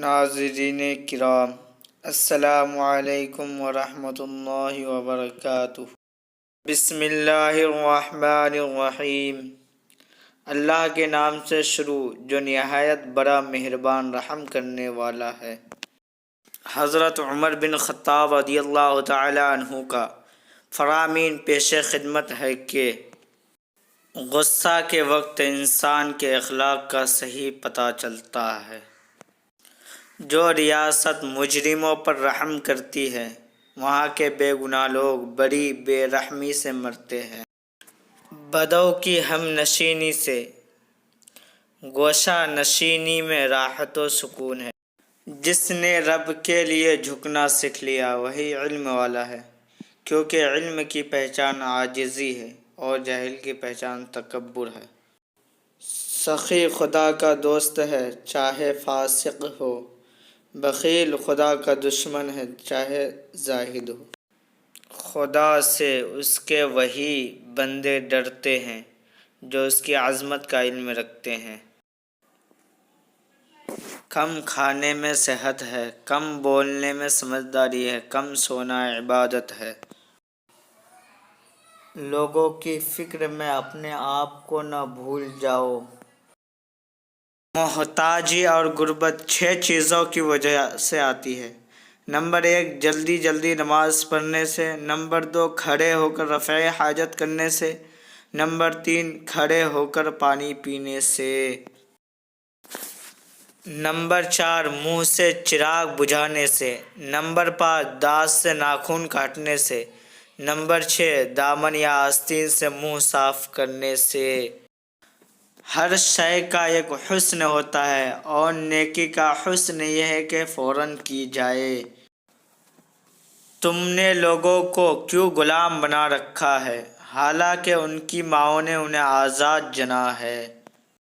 ناظرین کرام، السلام علیکم ورحمۃ اللہ وبرکاتہ۔ بسم اللہ الرحمن الرحیم۔ اللہ کے نام سے شروع جو نہایت بڑا مہربان رحم کرنے والا ہے۔ حضرت عمر بن خطاب رضی اللہ تعالی عنہ کا فرامین پیش خدمت ہے کہ غصہ کے وقت انسان کے اخلاق کا صحیح پتہ چلتا ہے۔ جو ریاست مجرموں پر رحم کرتی ہے وہاں کے بے گناہ لوگ بڑی بے رحمی سے مرتے ہیں۔ بدو کی ہم نشینی سے گوشہ نشینی میں راحت و سکون ہے۔ جس نے رب کے لیے جھکنا سیکھ لیا وہی علم والا ہے، کیونکہ علم کی پہچان عاجزی ہے اور جاہل کی پہچان تکبر ہے۔ سخی خدا کا دوست ہے چاہے فاسق ہو، بخیل خدا کا دشمن ہے چاہے زاہد ہو۔ خدا سے اس کے وہی بندے ڈرتے ہیں جو اس کی عظمت کا علم رکھتے ہیں۔ کم کھانے میں صحت ہے، کم بولنے میں سمجھداری ہے، کم سونا عبادت ہے۔ لوگوں کی فکر میں اپنے آپ کو نہ بھول جاؤ۔ محتاجی اور غربت 6 چیزوں کی وجہ سے آتی ہے۔ نمبر 1، جلدی نماز پڑھنے سے۔ نمبر 2، کھڑے ہو کر رفع حاجت کرنے سے۔ نمبر 3، کھڑے ہو کر پانی پینے سے۔ نمبر 4، منہ سے چراغ بجھانے سے۔ نمبر 5، دانت سے ناخن کاٹنے سے۔ نمبر 6، دامن یا آستین سے منہ صاف کرنے سے۔ ہر شے کا ایک حسن ہوتا ہے اور نیکی کا حسن یہ ہے کہ فوراً کی جائے۔ تم نے لوگوں کو کیوں غلام بنا رکھا ہے حالانکہ ان کی ماؤں نے انہیں آزاد جنا ہے۔